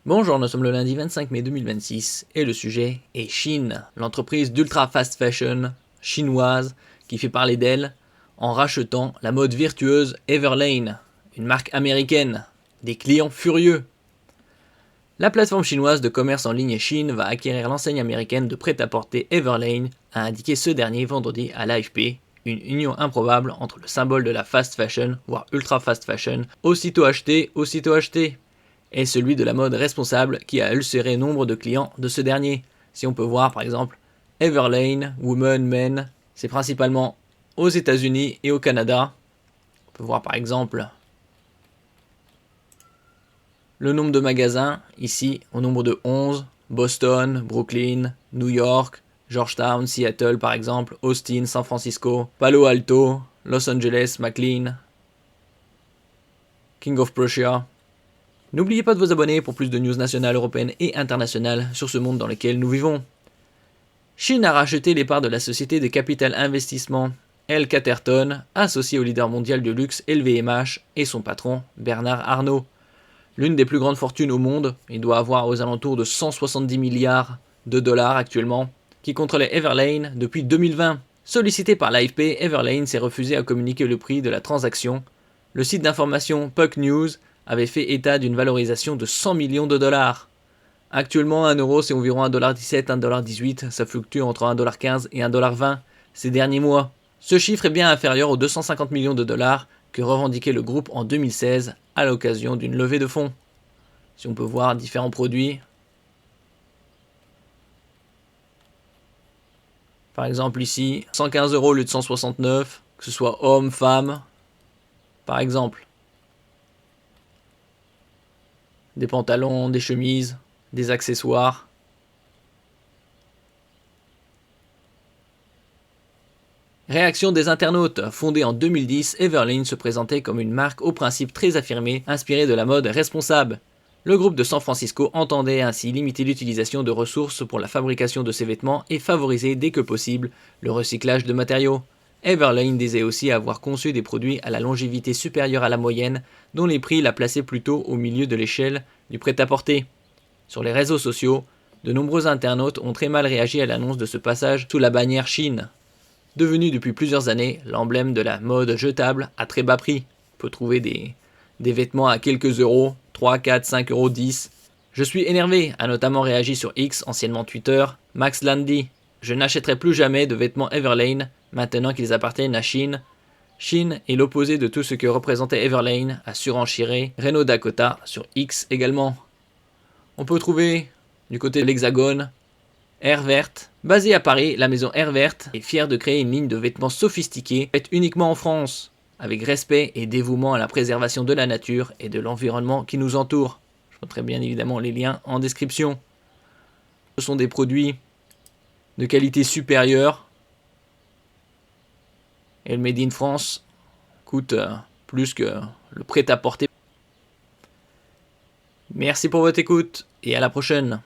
Bonjour, nous sommes le lundi 25 mai 2026 et le sujet est Shein, l'entreprise d'ultra fast fashion chinoise qui fait parler d'elle en rachetant la mode virtueuse Everlane, une marque américaine, des clients furieux. La plateforme chinoise de commerce en ligne Shein va acquérir l'enseigne américaine de prêt-à-porter Everlane, a indiqué ce dernier vendredi à l'AFP, une union improbable entre le symbole de la fast fashion, voire ultra fast fashion, aussitôt acheté, et celui de la mode responsable qui a ulcéré nombre de clients de ce dernier. Si on peut voir par exemple Everlane, Women, Men, c'est principalement aux États-Unis et au Canada. On peut voir par exemple le nombre de magasins, ici au nombre de 11, Boston, Brooklyn, New York, Georgetown, Seattle par exemple, Austin, San Francisco, Palo Alto, Los Angeles, McLean, King of Prussia. N'oubliez pas de vous abonner pour plus de news nationales, européennes et internationales sur ce monde dans lequel nous vivons. Shein a racheté les parts de la société de capital investissement L. Catterton, associée au leader mondial du luxe LVMH et son patron Bernard Arnault. L'une des plus grandes fortunes au monde, il doit avoir aux alentours de 170 milliards de dollars actuellement, qui contrôlait Everlane depuis 2020. Sollicité par l'AFP, Everlane s'est refusé à communiquer le prix de la transaction. Le site d'information Puck News avait fait état d'une valorisation de 100 millions de dollars. Actuellement, 1 euro c'est environ 1,17$, 1,18$, ça fluctue entre 1,15$ et 1,20$ ces derniers mois. Ce chiffre est bien inférieur aux 250 millions de dollars que revendiquait le groupe en 2016 à l'occasion d'une levée de fonds. Si on peut voir différents produits. Par exemple ici, 115 € au lieu de 169, que ce soit homme, femme, par exemple. Des pantalons, des chemises, des accessoires. Réaction des internautes. Fondée en 2010, Everlane se présentait comme une marque aux principes très affirmés, inspirée de la mode responsable. Le groupe de San Francisco entendait ainsi limiter l'utilisation de ressources pour la fabrication de ses vêtements et favoriser dès que possible le recyclage de matériaux. Everlane disait aussi avoir conçu des produits à la longévité supérieure à la moyenne, dont les prix la plaçaient plutôt au milieu de l'échelle du prêt-à-porter. Sur les réseaux sociaux, de nombreux internautes ont très mal réagi à l'annonce de ce passage sous la bannière Shein. Devenu depuis plusieurs années l'emblème de la mode jetable à très bas prix. On peut trouver des vêtements à quelques euros, 3, 4, 5 euros, 10. Je suis énervé, a notamment réagi sur X, anciennement Twitter, Max Landy. Je n'achèterai plus jamais de vêtements Everlane, maintenant qu'ils appartiennent à Shein. Shein est l'opposé de tout ce que représentait Everlane, a surenchiré Renaud Dakota sur X également. On peut trouver, du côté de l'Hexagone, Air Verte. Basée à Paris, la maison Air Verte est fière de créer une ligne de vêtements sophistiqués, faite uniquement en France, avec respect et dévouement à la préservation de la nature et de l'environnement qui nous entoure. Je mettrai bien évidemment les liens en description. Ce sont des produits de qualité supérieure. Et le Made in France coûte plus que le prêt-à-porter. Merci pour votre écoute et à la prochaine.